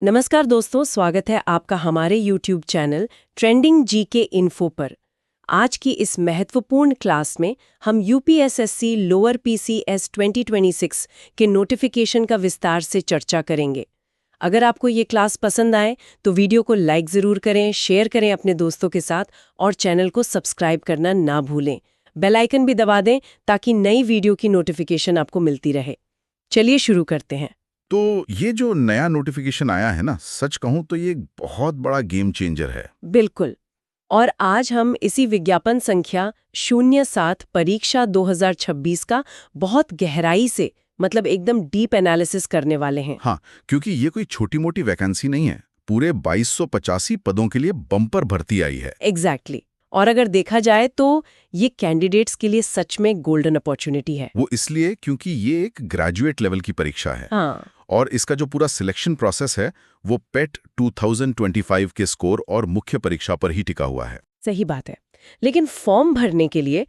नमस्कार दोस्तों, स्वागत है आपका हमारे YouTube channel trending GK info पर। आज की इस महत्वपूर्ण क्लास में हम यूपीएसएससी लोअर पीसीएस 2026 के नोटिफिकेशन का विस्तार से चर्चा करेंगे। अगर आपको ये क्लास पसंद आए तो वीडियो को लाइक ज़रूर करें, शेयर करें अपने दोस्तों के साथ और चैनल को सब्सक्राइब करना ना भूलें। बेल आइकन भी दबा दें ताकि नई वीडियो की नोटिफिकेशन आपको मिलती रहे। चलिए शुरू करते हैं। तो ये जो नया नोटिफिकेशन आया है ना, सच कहूं तो ये एक बहुत बड़ा गेम चेंजर है। बिल्कुल। और आज हम इसी विज्ञापन संख्या 07 परीक्षा 2026 का बहुत गहराई से मतलब एकदम डीप एनालिसिस करने वाले हैं। हाँ, क्योंकि ये कोई छोटी मोटी वैकेंसी नहीं है। पूरे 2285 पदों के लिए बम्पर भर्ती आई है। एग्जैक्टली। और अगर देखा जाए तो ये कैंडिडेट्स के लिए सच में गोल्डन अपॉर्चुनिटी है। वो इसलिए क्योंकि ये एक ग्रेजुएट लेवल की परीक्षा है। हाँ। और इसका जो पूरा सिलेक्शन प्रोसेस है वो पेट 2025 के स्कोर और मुख्य परीक्षा पर ही टिका हुआ है। सही बात है। लेकिन फॉर्म भरने के लिए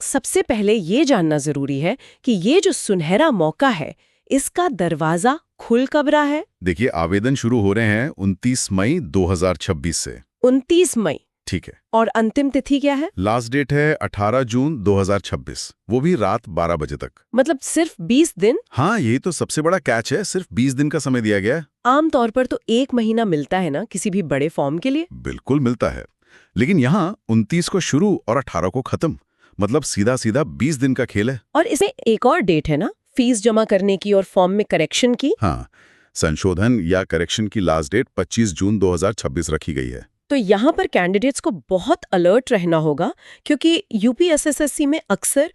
सबसे पहले ये जानना जरूरी है कि ये जो सुनहरा मौका है, इसका दरवाजा खुल कब रहा है? देखिए, आवेदन शुरू हो रहे हैं 29 मई 2026 से। 29 मई। ठीक है। और अंतिम तिथि क्या है? लास्ट डेट है 18 जून 2026, वो भी रात 12 बजे तक। मतलब सिर्फ 20 दिन? हाँ, यही तो सबसे बड़ा कैच है, सिर्फ 20 दिन का समय दिया गया है। आमतौर पर तो 1 महीना मिलता है ना किसी भी बड़े फॉर्म के लिए। बिल्कुल मिलता है, लेकिन यहाँ 29 को शुरू और 18 को खत्म, मतलब सीधा सीधा 20 दिन का खेल है। और इसमें एक और डेट है ना, फीस जमा करने की और फॉर्म में करेक्शन की। हाँ, संशोधन या करेक्शन की लास्ट डेट 25 जून 2026 रखी गई है। तो यहाँ पर कैंडिडेट्स को बहुत अलर्ट रहना होगा, क्योंकि यूपीएसएससी में अक्सर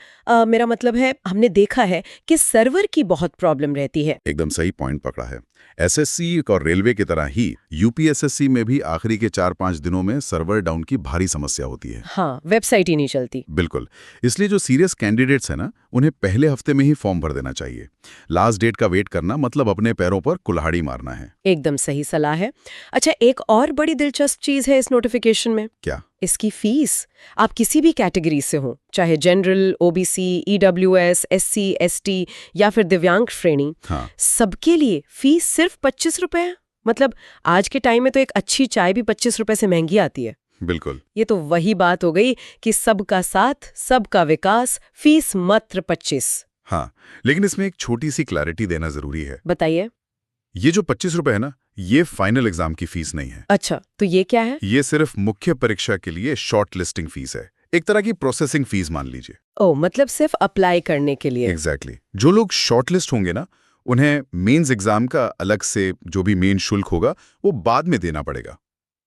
मेरा मतलब है हमने देखा है कि सर्वर की बहुत प्रॉब्लम रहती है। एकदम सही पॉइंट पकड़ा है। एसएससी और रेलवे की तरह ही यूपीएसएससी में भी आखिरी के 4-5 दिनों में सर्वर डाउन की भारी समस्या होती है। हाँ, वेबसाइट ही नहीं चलती। बिल्कुल। इसलिए जो सीरियस कैंडिडेट्स हैं ना, उन्हें पहले हफ्ते में ही फॉर्म भर देना चाहिए। लास्ट डेट का वेट करना मतलब अपने पैरों पर कुल्हाड़ी मारना है। एकदम सही सलाह है। अच्छा, एक और बड़ी दिलचस्प चीज है इस नोटिफिकेशन में। क्या? इसकी फीस। आप किसी भी कैटेगरी से हो, चाहे general, OBC, EWS, SC, ST या फिर दिव्यांग श्रेणी, हाँ, सबके लिए फीस सिर्फ 25 रुपए है। मतलब आज के टाइम में तो एक अच्छी चाय भी 25 रुपए से महंगी आती है। बिल्कुल। ये तो वही बात हो गई कि सबका साथ, सबका विकास, फीस मात्र 25। हाँ, लेकिन इसमें एक छोटी सी क्लैरिटी देना जरूरी है। बताइए। ये जो 25 रुपए है ना, ये फाइनल एग्जाम की फीस नहीं है। अच्छा, तो ये क्या है? ये सिर्फ मुख्य परीक्षा के लिए शॉर्ट लिस्टिंग फीस है, एक तरह की प्रोसेसिंग फीस मान लीजिए। ओ, मतलब सिर्फ अप्लाई करने के लिए। एग्जैक्टली। जो लोग शॉर्ट लिस्ट होंगे ना, उन्हें मेंस एग्जाम का अलग से जो भी मेन शुल्क होगा वो बाद में देना पड़ेगा।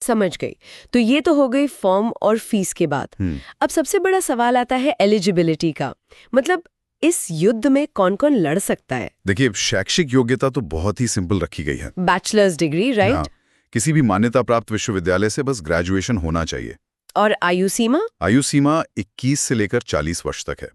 समझ गई। तो ये तो हो गई फॉर्म और फीस के बाद। अब सबसे बड़ा सवाल आता है एलिजिबिलिटी का। मतलब इस युद्ध में कौन कौन लड़ सकता है? देखिए, शैक्षिक योग्यता तो बहुत ही सिंपल रखी गई है। Bachelors degree, right? हाँ, किसी भी मान्यता प्राप्त विश्वविद्यालय से बस ग्रेजुएशन होना चाहिए। और आयु सीमा? आयु सीमा 21 से लेकर 40 वर्ष तक है।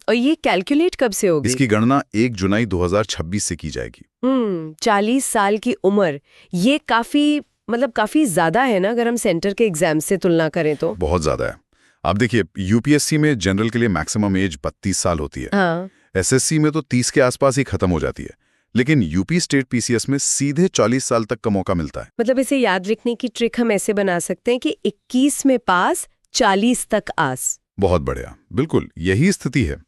और ये कैलकुलेट कब से होगी? इसकी गणना 1 जुलाई 2026 से की जाएगी। 40 साल की उम्र, ये काफी ज्यादा है ना, अगर हम सेंटर के एग्जाम से तुलना करें तो। बहुत ज्यादा है। आप देखिए, यूपीएससी में जनरल के लिए मैक्सिमम एज 32 साल होती है। हाँ। एसएससी में तो 30 के आसपास ही खत्म हो जाती है, लेकिन यूपी स्टेट पीसीएस में सीधे 40 साल तक का मौका मिलता है। मतलब इसे याद रखने की ट्रिक हम ऐसे बना सकते हैं कि 21 में पास, 40 तक आस। बहुत बढ़िया, बिल्कुल यही स्थिति है।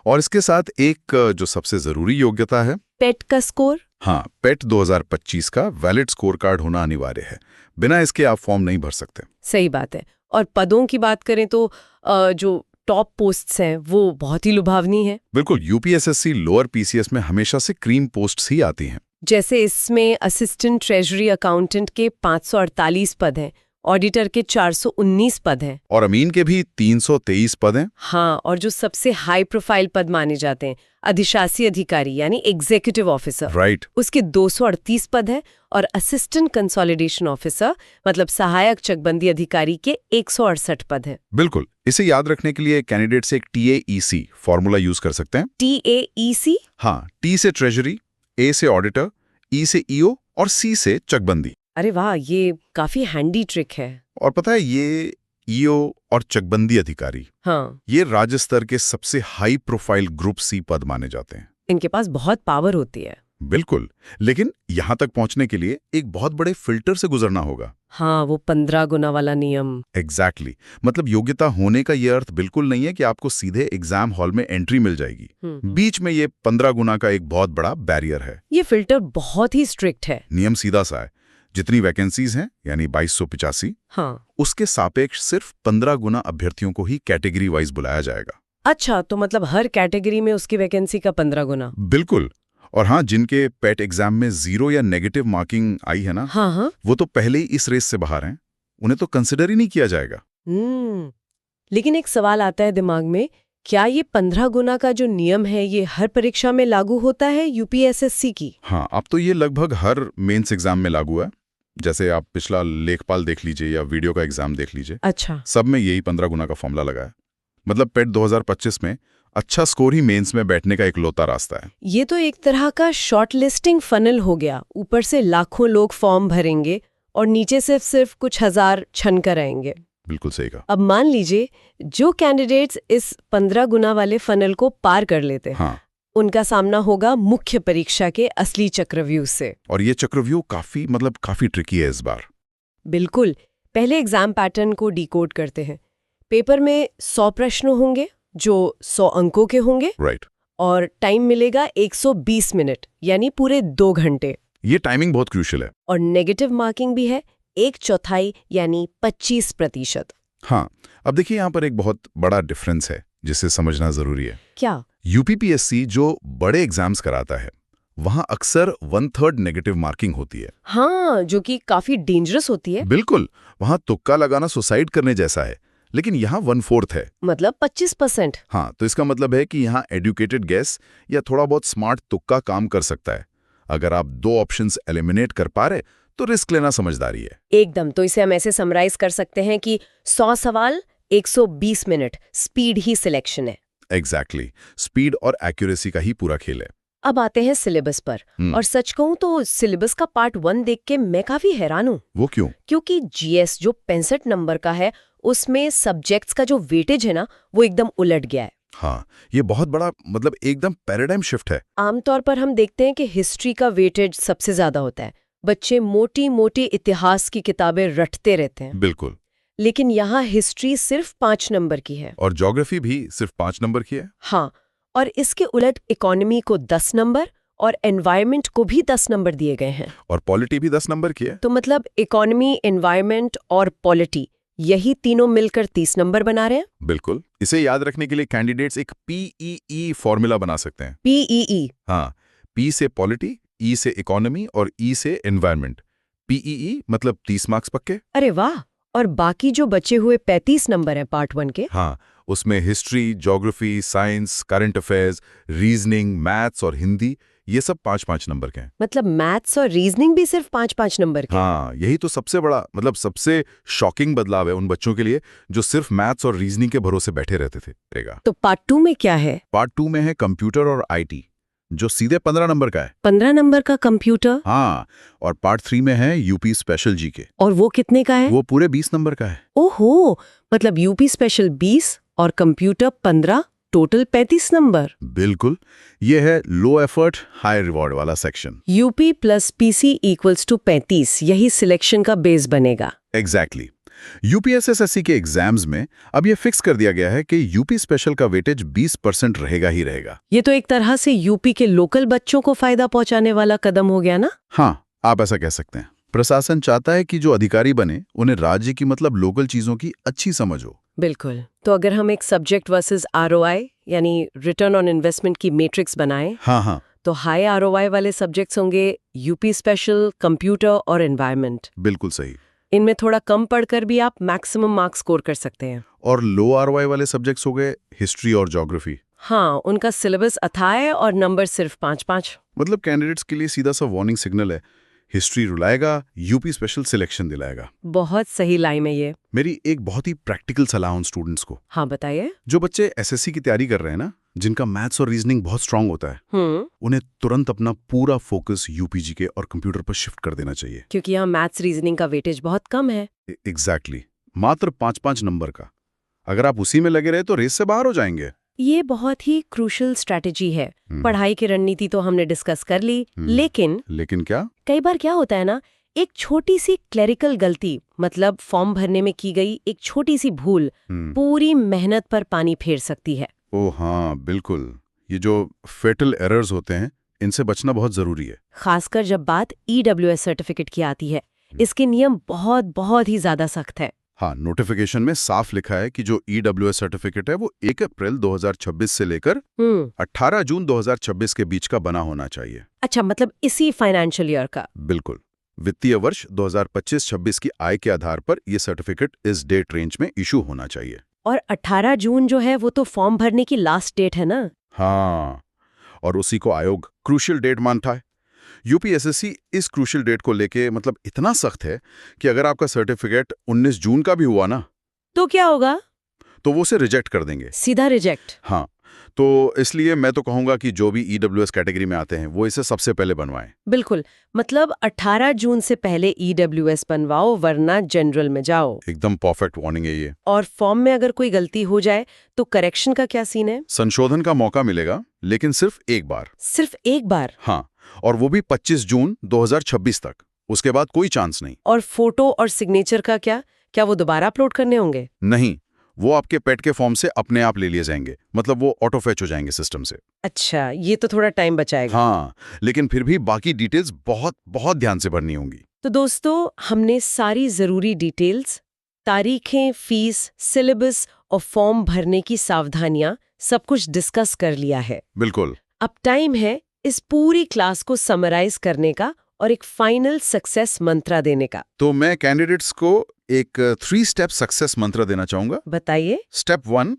और इसके साथ एक जो सबसे जरूरी योग्यता है, पेट का स्कोर। हाँ, पेट 2025 का वैलिड स्कोर कार्ड होना अनिवार्य है। बिना इसके आप फॉर्म नहीं भर सकते। सही बात है। और पदों की बात करें तो जो टॉप पोस्ट्स हैं वो बहुत ही लुभावनी है। बिल्कुल, यूपीएसएससी लोअर पीसीएस में हमेशा से क्रीम पोस्ट्स ही आती हैं। जैसे इसमें असिस्टेंट ट्रेजरी अकाउंटेंट के 548 पद हैं, ऑडिटर के 419 पद हैं, और अमीन के भी 323 पद हैं। हाँ, और जो सबसे हाई प्रोफाइल पद माने जाते हैं, अधिशासी अधिकारी यानी एग्जीक्यूटिव ऑफिसर, राइट, उसके 238 पद हैं। और असिस्टेंट कंसोलिडेशन ऑफिसर मतलब सहायक चकबंदी अधिकारी के 168 पद हैं। बिल्कुल। इसे याद रखने के लिए कैंडिडेट से एक TAEC फॉर्मूला यूज कर सकते हैं। TAEC? हाँ, T से ट्रेजरी, A से ऑडिटर, E से EO और C से चकबंदी। अरे वाह, ये काफी हैंडी ट्रिक है। और पता है, ये EO और चकबंदी अधिकारी, हाँ, ये राज्य स्तर के सबसे हाई प्रोफाइल ग्रुप C पद माने जाते हैं। इनके पास बहुत पावर होती है। बिल्कुल, लेकिन यहाँ तक पहुँचने के लिए एक बहुत बड़े फिल्टर से गुजरना होगा। हाँ, वो 15 गुना वाला नियम। एग्जैक्टली मतलब योग्यता होने का ये अर्थ बिल्कुल नहीं है कि आपको सीधे एग्जाम हॉल में एंट्री मिल जाएगी। बीच में ये 15 गुना का एक बहुत बड़ा बैरियर है। ये फिल्टर बहुत ही स्ट्रिक्ट है। नियम सीधा सा है, जितनी वैकेंसीज हैं यानी 2285, हाँ, उसके सापेक्ष सिर्फ 15 गुना अभ्यर्थियों को ही कैटेगरी वाइज बुलाया जाएगा। अच्छा, तो मतलब हर कैटेगरी में उसकी वैकेंसी का 15 गुना। बिल्कुल। और हाँ, जिनके पेट एग्जाम में 0 या नेगेटिव मार्किंग आई है ना, हाँ, वो तो पहले ही इस रेस से बाहर हैं, उन्हें तो कंसिडर ही नहीं किया जाएगा। लेकिन एक सवाल आता है दिमाग में, क्या ये 15 गुना का जो नियम है ये हर परीक्षा में लागू होता है यूपीएसएससी की? हाँ, अब तो ये लगभग हर मेंस एग्जाम में लागू है। जैसे आप पिछला लेखपाल देख लीजिए या वीडियो का एग्जाम देख लीजिए। अच्छा, सब में यही 15 गुना का फॉर्मूला लगा है। मतलब पेट 2025 में अच्छा स्कोर ही मेंस में बैठने का इकलौता रास्ता है। ये तो एक तरह का शॉर्ट लिस्टिंग फनल हो गया। ऊपर से लाखों लोग फॉर्म भरेंगे और नीचे से सिर्फ कुछ हजार छन कर आएंगे। बिल्कुल सही कहा। अब मान लीजिए जो कैंडिडेट्स इस 15 गुना वाले फनल को पार कर लेते हैं, हाँ, उनका सामना होगा मुख्य परीक्षा के असली चक्रव्यूह से। और ये चक्रव्यूह काफी ट्रिकी है इस बार। बिल्कुल। पहले एग्जाम पैटर्न को डिकोड करते हैं। पेपर में 100 प्रश्न होंगे जो 100 अंकों के होंगे। राइट। और टाइम मिलेगा 120 मिनट यानी पूरे 2 घंटे। ये टाइमिंग बहुत क्रूशियल है। और नेगेटिव मार्किंग भी है, 1/4 यानी 25%। हाँ, अब देखिए यहाँ पर एक बहुत बड़ा डिफरेंस है जिसे समझना जरूरी है। क्या? यूपीपीएससी जो बड़े एग्जाम्स कराता है वहां अक्सर 1/3 नेगेटिव मार्किंग होती है। हाँ, जो कि काफी डेंजरस होती है। बिल्कुल, वहां तुक्का लगाना सुसाइड करने जैसा है, लेकिन यहाँ 1/4 है, मतलब 25%। हाँ, तो इसका मतलब है कि यहाँ एडुकेटेड गेस या थोड़ा बहुत स्मार्ट तुक्का काम कर सकता है। अगर आप 2 ऑप्शंस एलिमिनेट कर पा रहे तो रिस्क लेना समझदारी है। एकदम। तो इसे हम ऐसे समराइज कर सकते हैं कि 100 सवाल 120 मिनट, स्पीड ही सिलेक्शन है। एग्जैक्टली, स्पीड और एक्यूरेसी का ही पूरा खेल है। अब आते हैं सिलेबस पर। और सच कहूं तो सिलेबस का पार्ट 1 देख के मैं काफी हैरान हूं। वो क्यों? क्योंकि जीएस जो 65 नंबर का है, उसमें सब्जेक्ट्स का जो वेटेज है ना, वो एकदम उलट गया है। हाँ, ये बहुत बड़ा मतलब एकदम पैराडाइम शिफ्ट है। आमतौर पर हम देखते हैं कि हिस्ट्री का वेटेज सबसे ज्यादा होता है। बच्चे मोटी मोटी इतिहास की किताबें रटते रहते हैं। बिल्कुल। लेकिन यहाँ हिस्ट्री सिर्फ 5 नंबर की है। और ज्योग्राफी भी सिर्फ 5 नंबर की है। हाँ, और इसके उलट इकोनॉमी को 10 नंबर और एनवायरनमेंट को भी 10 नंबर दिए गए हैं। और पॉलिटी भी 10 नंबर की है। तो मतलब इकोनॉमी, एनवायरनमेंट और पॉलिटी, यही तीनों मिलकर 30 नंबर बना रहे हैं। बिल्कुल। इसे याद रखने के लिए कैंडिडेट्स एक PEE फॉर्मूला बना सकते हैं। PEE। हाँ, P से पॉलिटी, E से इकोनॉमी और E से एनवायरनमेंट। PEE मतलब 30 मार्क्स पक्के। अरे वाह। और बाकी जो बचे हुए 35 नंबर हैं पार्ट 1 के? हाँ, उसमें history, geography, science, current affairs, reasoning, maths और हिंदी, ये सब 5-5 नंबर के हैं। मतलब मैथ्स और रीजनिंग भी सिर्फ 5-5 नंबर के? हाँ, यही तो सबसे बड़ा मतलब सबसे शॉकिंग बदलाव है उन बच्चों के लिए जो सिर्फ मैथ्स और रीजनिंग के भरोसे बैठे रहते थे। तो पार्ट 2 में क्या है? पार्ट 2 में है कंप्यूटर और IT, जो सीधे 15 नंबर का है। 15 नंबर का कंप्यूटर? हाँ, और पार्ट 3 में है यूपी स्पेशल जीके। और वो कितने का है? वो पूरे 20 नंबर का है। ओहो, मतलब यूपी स्पेशल 20 और कंप्यूटर 15, टोटल 35 नंबर। बिल्कुल, ये है लो एफर्ट हाई रिवॉर्ड वाला section. UP plus PC equals to 35, यही सिलेक्शन का बेस बनेगा। एग्जैक्टली। यूपीएसएसएससी के एग्जाम्स में अब ये फिक्स कर दिया गया है कि यूपी स्पेशल का वेटेज 20% रहेगा ही रहेगा। ये तो एक तरह से यूपी के लोकल बच्चों को फायदा पहुंचाने वाला कदम हो गया ना? हाँ, आप ऐसा कह सकते हैं। प्रशासन चाहता है कि जो अधिकारी बने उन्हें राज्य की मतलब लोकल चीजों की अच्छी समझ हो। बिल्कुल। तो अगर हम एक सब्जेक्ट वर्सेस ROI यानी रिटर्न ऑन इन्वेस्टमेंट की मैट्रिक्स बनाएं, हाँ, तो हाई ROI वाले सब्जेक्ट्स होंगे यूपी स्पेशल, कंप्यूटर और एनवायरनमेंट। बिल्कुल सही। इनमें थोड़ा कम पढ़कर भी आप मैक्सिमम मार्क्स स्कोर कर सकते हैं। और लो ROI वाले सब्जेक्ट्स हो गए हिस्ट्री और ज्योग्राफी। हाँ, उनका सिलेबस अथाह है और नंबर सिर्फ 5-5। मतलब कैंडिडेट्स के लिए सीधा सा वार्निंग सिग्नल है, हिस्ट्री रुलाएगा, यूपी स्पेशल सिलेक्शन दिलाएगा। बहुत सही लाइन है ये। मेरी एक बहुत ही प्रैक्टिकल सलाह उन स्टूडेंट्स को। हाँ, बताइए। जो बच्चे एसएससी की तैयारी कर रहे हैं ना, जिनका मैथ्स और रीजनिंग बहुत स्ट्रांग होता है, उन्हें तुरंत अपना पूरा फोकस यूपीजीके और कंप्यूटर पर शिफ्ट कर देना चाहिए। क्योंकि यहाँ मैथ्स रीजनिंग का वेटेज बहुत कम है। एग्जैक्टली, मात्र 5-5 नंबर का। अगर आप उसी में लगे रहे तो रेस से बाहर हो जाएंगे। ये बहुत ही क्रूशल स्ट्रैटेजी है। पढ़ाई की रणनीति तो हमने डिस्कस कर ली, लेकिन क्या? कई बार क्या होता है ना, एक छोटी सी क्लेरिकल गलती, मतलब फॉर्म भरने में की गई एक छोटी सी भूल पूरी मेहनत पर पानी फेर सकती है। ओह हाँ, बिल्कुल। ये जो फेटल एरर्स होते हैं, इनसे बचना बहुत जरूरी है। खासकर जब बात EWS सर्टिफिकेट की आती है। इसके नियम बहुत बहुत ही ज्यादा सख्त है। हाँ, नोटिफिकेशन में साफ लिखा है कि जो EWS सर्टिफिकेट है वो 1 अप्रैल 2026 से लेकर 18 जून 2026 के बीच का बना होना चाहिए। अच्छा, मतलब इसी फाइनेंशियल ईयर का? बिल्कुल। वित्तीय वर्ष 2025-26 की आय के आधार पर यह सर्टिफिकेट इस डेट रेंज में इशू होना चाहिए। और 18 जून जो है वो तो फॉर्म भरने की लास्ट डेट है ना? हाँ, और उसी को आयोग क्रूशियल डेट मानता है। यूपीएसएससी इस क्रूशियल डेट को लेके मतलब इतना सख्त है कि अगर आपका सर्टिफिकेट 19 जून का भी हुआ ना, तो क्या होगा? तो वो उसे रिजेक्ट कर देंगे। सीधा रिजेक्ट? हाँ, तो इसलिए मैं तो कहूंगा कि जो भी EWS कैटेगरी में आते हैं वो इसे सबसे पहले बनवाएं। बिल्कुल, मतलब 18 जून से पहले EWS बनवाओ, वरना जनरल में जाओ। एकदम परफेक्ट वार्निंग है ये। और फॉर्म में अगर कोई गलती हो जाए तो करेक्शन का क्या सीन है? संशोधन का मौका मिलेगा, लेकिन सिर्फ एक बार। सिर्फ एक बार? हाँ, और वो भी 25 जून 2026 तक। उसके बाद कोई चांस नहीं। और फोटो और सिग्नेचर का क्या वो दोबारा अपलोड करने होंगे? नहीं, वो आपके पेट के फॉर्म से अपने आप ले लिए जाएंगे, मतलब वो ऑटो फेच हो जाएंगे सिस्टम से। अच्छा, ये तो थोड़ा टाइम बचाएगा। हाँ, लेकिन फिर भी बाकी डिटेल्स बहुत बहुत ध्यान से भरनी होंगी। तो दोस्तों, हमने सारी जरूरी डिटेल्स, तारीखें, फीस, सिलेबस और फॉर्म भरने की सावधानियां सब कुछ डिस्कस कर लिया है। बिल्कुल। अब टाइम है इस पूरी क्लास को समराइज करने का और एक फाइनल सक्सेस मंत्र देने का। तो मैं कैंडिडेट्स को एक 3 स्टेप सक्सेस मंत्र देना चाहूंगा। बताइए। स्टेप 1,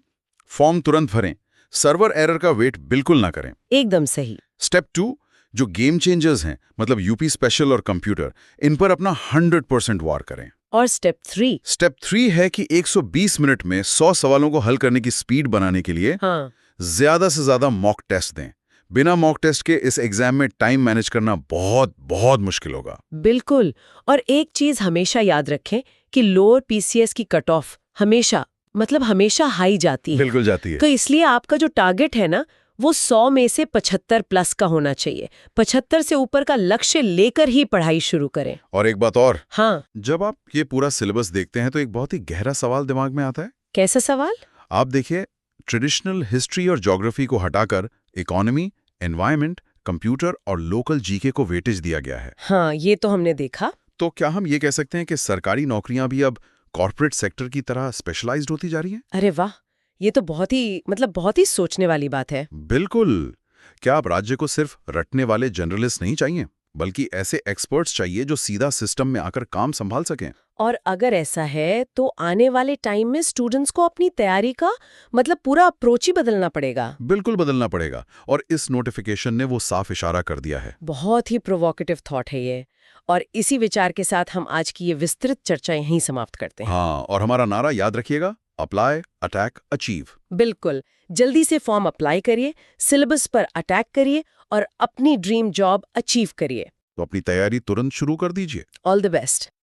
फॉर्म तुरंत भरें, सर्वर एरर का वेट बिल्कुल ना करें। एकदम सही। स्टेप 2, जो गेम चेंजर्स हैं, मतलब यूपी स्पेशल और कंप्यूटर, इन पर अपना 100% वार करें। और स्टेप 3? स्टेप 3 है कि 120 मिनट में 100 सवालों को हल करने की स्पीड बनाने के लिए ज्यादा से ज्यादा मॉक टेस्ट दें। बिना मॉक टेस्ट के इस एग्जाम में टाइम मैनेज करना बहुत बहुत मुश्किल होगा। बिल्कुल। और एक चीज हमेशा याद रखें कि लोअर PCS की कट ऑफ हमेशा हाई जाती है। बिल्कुल जाती है। तो इसलिए आपका जो टारगेट है ना, वो 100 में से 75 प्लस का होना चाहिए। 75 से ऊपर का लक्ष्य लेकर ही पढ़ाई शुरू करें। और एक बात और, हाँ, जब आप ये पूरा सिलेबस देखते हैं तो एक बहुत ही गहरा सवाल दिमाग में आता है। कैसा सवाल? आप देखिए, ट्रेडिशनल हिस्ट्री और ज्योग्राफी को हटाकर इकोनॉमी, एनवायरनमेंट, कंप्यूटर और लोकल जीके को वेटेज दिया गया है। हाँ, ये तो हमने देखा। तो क्या हम ये कह सकते हैं कि सरकारी नौकरियां भी अब कॉर्पोरेट सेक्टर की तरह स्पेशलाइज्ड होती जा रही हैं? अरे वाह, ये तो बहुत ही सोचने वाली बात है। बिल्कुल। क्या आप राज्य को सिर्फ रटने वाले जर्नलिस्ट नहीं चाहिए, बल्कि ऐसे एक्सपर्ट्स चाहिए जो सीधा सिस्टम में आकर काम संभाल सकें? और अगर ऐसा है तो आने वाले टाइम में स्टूडेंट्स को अपनी तैयारी का पूरा अप्रोच ही बदलना पड़ेगा। बिल्कुल बदलना पड़ेगा, और इस नोटिफिकेशन ने वो साफ इशारा कर दिया है। बहुत ही प्रोवोकेटिव थॉट है ये। और इसी विचार के साथ हम आज की ये विस्तृत चर्चा यहीं समाप्त करते हैं। हाँ, और हमारा नारा याद रखिएगा, अप्लाई, अटैक, अचीव। बिल्कुल। जल्दी से फॉर्म अप्लाई करिए, सिलेबस पर अटैक करिए और अपनी ड्रीम जॉब अचीव करिए। तो अपनी तैयारी तुरंत शुरू कर दीजिए। All the best.